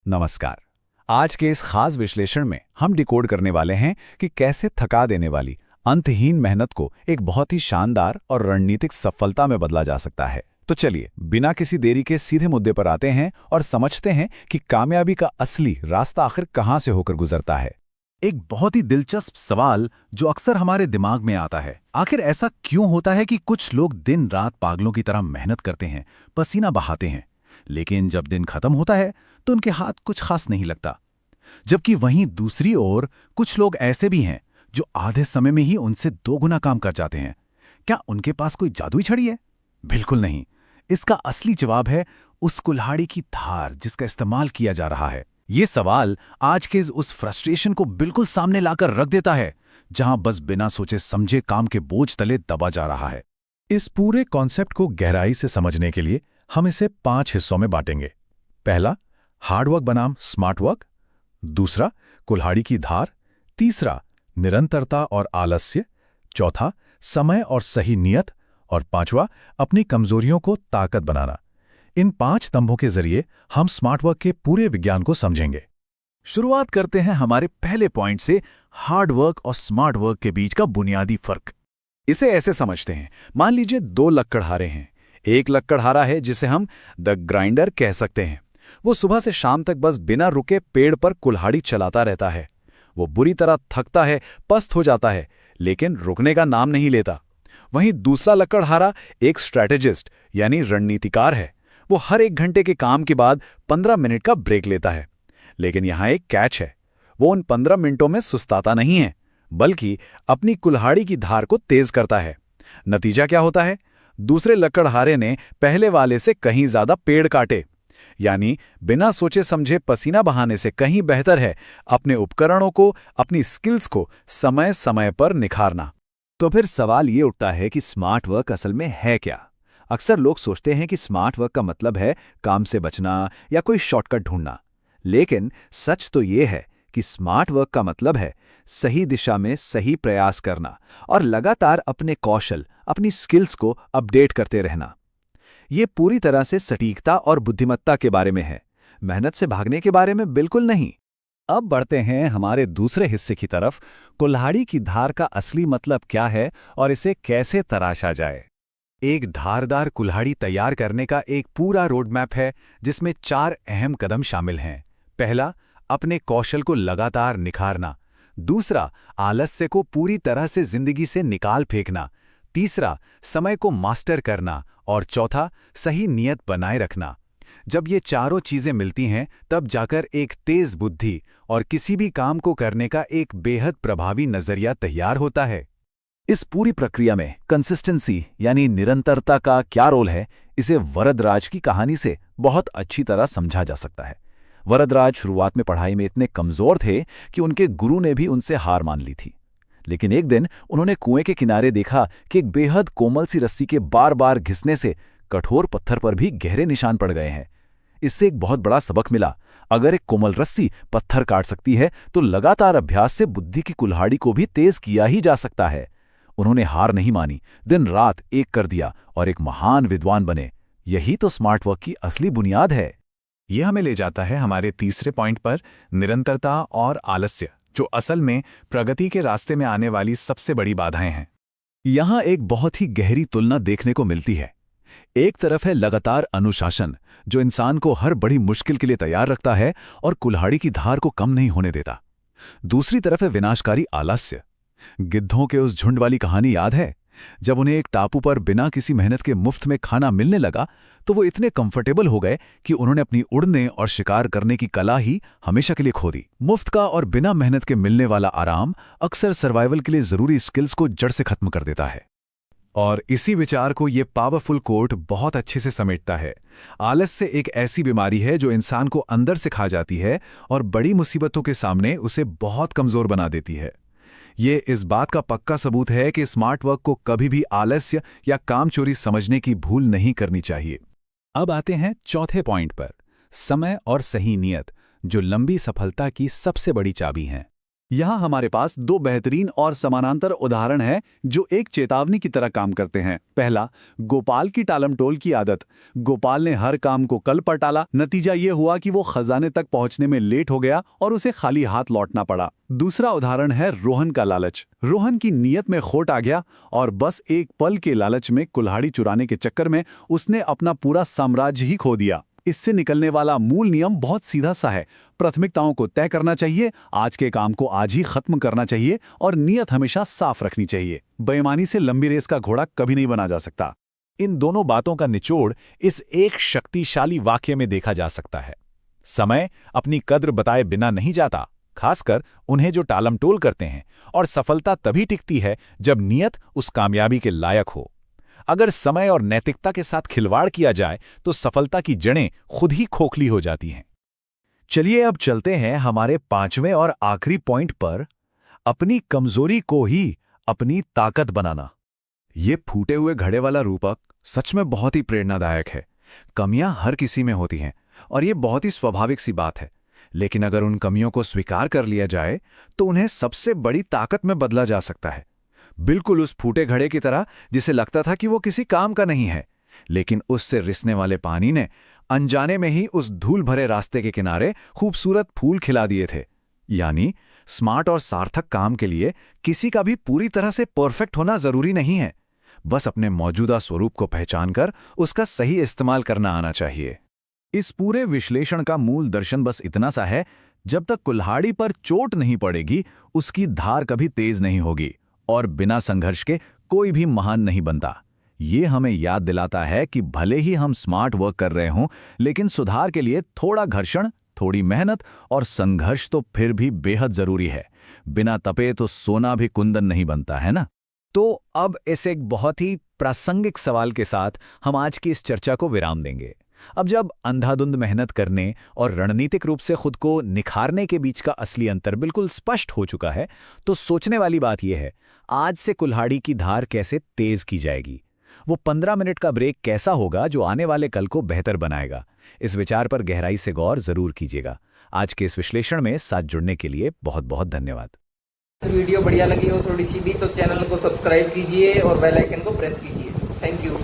नमस्कार। आज के इस खास विश्लेषण में हम डिकोड करने वाले हैं कि कैसे थका देने वाली अंतहीन मेहनत को एक बहुत ही शानदार और रणनीतिक सफलता में बदला जा सकता है। तो चलिए बिना किसी देरी के सीधे मुद्दे पर आते हैं और समझते हैं कि कामयाबी का असली रास्ता आखिर कहां से होकर गुजरता है। एक बहुत ही दिलचस्प सवाल जो अक्सर हमारे दिमाग में आता है, आखिर ऐसा क्यों होता है कि कुछ लोग दिन रात पागलों की तरह मेहनत करते हैं, पसीना बहाते हैं, लेकिन जब दिन खत्म होता है तो उनके हाथ कुछ खास नहीं लगता। जबकि वहीं दूसरी ओर कुछ लोग ऐसे भी हैं जो आधे समय में ही उनसे 2 गुना काम कर जाते हैं। क्या उनके पास कोई जादुई छड़ी है? बिल्कुल नहीं। इसका असली जवाब है उस कुल्हाड़ी की धार जिसका इस्तेमाल किया जा रहा है। ये सवाल आज के उस फ्रस्ट्रेशन को बिल्कुल सामने लाकर रख देता है जहां बस बिना सोचे समझे काम के बोझ तले दबा जा रहा है। इस पूरे कॉन्सेप्ट को गहराई से समझने के लिए हम इसे 5 हिस्सों में बांटेंगे। पहला, हार्डवर्क बनाम स्मार्ट वर्क। दूसरा, कुल्हाड़ी की धार। तीसरा, निरंतरता और आलस्य। चौथा, समय और सही नियत। और पांचवा, अपनी कमजोरियों को ताकत बनाना। इन 5 स्तंभों के जरिए हम स्मार्ट वर्क के पूरे विज्ञान को समझेंगे। शुरुआत करते हैं हमारे पहले पॉइंट से, हार्ड वर्क और स्मार्ट वर्क के बीच का बुनियादी फर्क। इसे ऐसे समझते हैं, मान लीजिए 2 लक्कड़हारे हैं। एक लक्कड़हारा है जिसे हम द ग्राइंडर कह सकते हैं। वो सुबह से शाम तक बस बिना रुके पेड़ पर कुल्हाड़ी चलाता रहता है। वो बुरी तरह थकता है, पस्त हो जाता है, लेकिन रुकने का नाम नहीं लेता। वहीं दूसरा लक्कड़हारा एक स्ट्रैटेजिस्ट यानी रणनीतिकार है। वो हर 1 घंटे के काम के बाद 15 मिनट का ब्रेक लेता है। लेकिन यहाँ एक कैच है, वो उन 15 मिनटों में सुस्ताता नहीं है, बल्कि अपनी कुल्हाड़ी की धार को तेज करता है। नतीजा क्या होता है? दूसरे लक्कड़हारे ने पहले वाले से कहीं ज्यादा पेड़ काटे। यानी बिना सोचे समझे पसीना बहाने से कहीं बेहतर है अपने उपकरणों को, अपनी स्किल्स को समय समय पर निखारना। तो फिर सवाल ये उठता है कि स्मार्ट वर्क असल में है क्या? अक्सर लोग सोचते हैं कि स्मार्ट वर्क का मतलब है काम से बचना या कोई शॉर्टकट ढूंढना। लेकिन सच तो ये है कि स्मार्ट वर्क का मतलब है सही दिशा में सही प्रयास करना और लगातार अपने कौशल, अपनी स्किल्स को अपडेट करते रहना। ये पूरी तरह से सटीकता और बुद्धिमत्ता के बारे में है, मेहनत से भागने के बारे में बिल्कुल नहीं। अब बढ़ते हैं हमारे दूसरे हिस्से की तरफ, कुल्हाड़ी की धार का असली मतलब क्या है और इसे कैसे तराशा जाए। एक धारदार कुल्हाड़ी तैयार करने का एक पूरा रोड मैप है जिसमें 4 अहम कदम शामिल हैं। पहला, अपने कौशल को लगातार निखारना। दूसरा, आलस्य को पूरी तरह से जिंदगी से निकाल फेंकना। तीसरा, समय को मास्टर करना। और चौथा, सही नियत बनाए रखना। जब ये चारों चीजें मिलती हैं तब जाकर एक तेज बुद्धि और किसी भी काम को करने का एक बेहद प्रभावी नजरिया तैयार होता है। इस पूरी प्रक्रिया में कंसिस्टेंसी यानी निरंतरता का क्या रोल है, इसे वरदराज की कहानी से बहुत अच्छी तरह समझा जा सकता है। वरदराज शुरुआत में पढ़ाई में इतने कमजोर थे कि उनके गुरु ने भी उनसे हार मान ली थी। लेकिन एक दिन उन्होंने कुएं के किनारे देखा कि एक बेहद कोमल सी रस्सी के बार बार घिसने से कठोर पत्थर पर भी गहरे निशान पड़ गए हैं। इससे एक बहुत बड़ा सबक मिला, अगर एक कोमल रस्सी पत्थर काट सकती है तो लगातार अभ्यास से बुद्धि की कुल्हाड़ी को भी तेज किया ही जा सकता है। उन्होंने हार नहीं मानी, दिन रात एक कर दिया और एक महान विद्वान बने। यही तो स्मार्ट वर्क की असली बुनियाद है। यह हमें ले जाता है हमारे तीसरे पॉइंट पर, निरंतरता और आलस्य, जो असल में प्रगति के रास्ते में आने वाली सबसे बड़ी बाधाएं हैं। यहां एक बहुत ही गहरी तुलना देखने को मिलती है। एक तरफ है लगातार अनुशासन, जो इंसान को हर बड़ी मुश्किल के लिए तैयार रखता है और कुल्हाड़ी की धार को कम नहीं होने देता। दूसरी तरफ है विनाशकारी आलस्य। गिद्धों के उस झुंड वाली कहानी याद है? जब उन्हें एक टापू पर बिना किसी मेहनत के मुफ्त में खाना मिलने लगा तो वो इतने कंफर्टेबल हो गए कि उन्होंने अपनी उड़ने और शिकार करने की कला ही हमेशा के लिए खो दी। मुफ्त का और बिना मेहनत के मिलने वाला आराम अक्सर सर्वाइवल के लिए जरूरी स्किल्स को जड़ से खत्म कर देता है। और इसी विचार को ये पावरफुल कोट बहुत अच्छे से समेटता है। आलस्य एक ऐसी बीमारी है जो इंसान को अंदर से खा जाती है और बड़ी मुसीबतों के सामने उसे बहुत कमजोर बना देती है। ये इस बात का पक्का सबूत है कि स्मार्ट वर्क को कभी भी आलस्य या कामचोरी समझने की भूल नहीं करनी चाहिए। अब आते हैं चौथे पॉइंट पर, समय और सही नियत, जो लंबी सफलता की सबसे बड़ी चाबी हैं। यहाँ हमारे पास दो बेहतरीन और समानांतर उदाहरण हैं जो एक चेतावनी की तरह काम करते हैं। पहला, गोपाल की टालमटोल की आदत। गोपाल ने हर काम को कल पर टाला। नतीजा ये हुआ कि वो खजाने तक पहुंचने में लेट हो गया और उसे खाली हाथ लौटना पड़ा। दूसरा उदाहरण है रोहन का लालच। रोहन की नीयत में खोट आ गया और बस एक पल के लालच में कुल्हाड़ी चुराने के चक्कर में उसने अपना पूरा साम्राज्य ही खो दिया। इससे निकलने वाला मूल नियम बहुत सीधा सा है। प्राथमिकताओं को तय करना चाहिए, आज के काम को आज ही खत्म करना चाहिए और नीयत हमेशा साफ रखनी चाहिए। बेईमानी से लंबी रेस का घोड़ा कभी नहीं बना जा सकता। इन दोनों बातों का निचोड़ इस एक शक्तिशाली वाक्य में देखा जा सकता है। समय अपनी कद्र बताए बिना नहीं जाता, खासकर उन्हें जो टालमटोल करते हैं, और सफलता तभी टिकती है जब नियत उस कामयाबी के लायक हो। अगर समय और नैतिकता के साथ खिलवाड़ किया जाए तो सफलता की जड़ें खुद ही खोखली हो जाती हैं। चलिए अब चलते हैं हमारे 5वें और आखिरी पॉइंट पर, अपनी कमजोरी को ही अपनी ताकत बनाना। ये फूटे हुए घड़े वाला रूपक सच में बहुत ही प्रेरणादायक है। कमियां हर किसी में होती हैं और ये बहुत ही स्वाभाविक सी बात है, लेकिन अगर उन कमियों को स्वीकार कर लिया जाए तो उन्हें सबसे बड़ी ताकत में बदला जा सकता है। बिल्कुल उस फूटे घड़े की तरह जिसे लगता था कि वो किसी काम का नहीं है, लेकिन उससे रिसने वाले पानी ने अनजाने में ही उस धूल भरे रास्ते के किनारे खूबसूरत फूल खिला दिए थे। यानी स्मार्ट और सार्थक काम के लिए किसी का भी पूरी तरह से परफेक्ट होना जरूरी नहीं है, बस अपने मौजूदा स्वरूप को पहचानकर उसका सही इस्तेमाल करना आना चाहिए। इस पूरे विश्लेषण का मूल दर्शन बस इतना सा है, जब तक कुल्हाड़ी पर चोट नहीं पड़ेगी उसकी धार कभी तेज नहीं होगी और बिना संघर्ष के कोई भी महान नहीं बनता। ये हमें याद दिलाता है कि भले ही हम स्मार्ट वर्क कर रहे हों, लेकिन सुधार के लिए थोड़ा घर्षण, थोड़ी मेहनत और संघर्ष तो फिर भी बेहद जरूरी है। बिना तपे तो सोना भी कुंदन नहीं बनता, है ना? तो अब इस एक बहुत ही प्रासंगिक सवाल के साथ हम आज की इस चर्चा को विराम देंगे। अब जब अंधाधुंध मेहनत करने और रणनीतिक रूप से खुद को निखारने के बीच का असली अंतर बिल्कुल स्पष्ट हो चुका है, तो सोचने वाली बात यह है, आज से कुल्हाड़ी की धार कैसे तेज की जाएगी? वो 15 मिनट का ब्रेक कैसा होगा जो आने वाले कल को बेहतर बनाएगा? इस विचार पर गहराई से गौर जरूर कीजिएगा। आज के इस विश्लेषण में साथ जुड़ने के लिए बहुत बहुत धन्यवाद। वीडियो बढ़िया लगी हो थोड़ी सी भी तो चैनल को सब्सक्राइब कीजिए और बेल आइकन को प्रेस कीजिए। Thank you.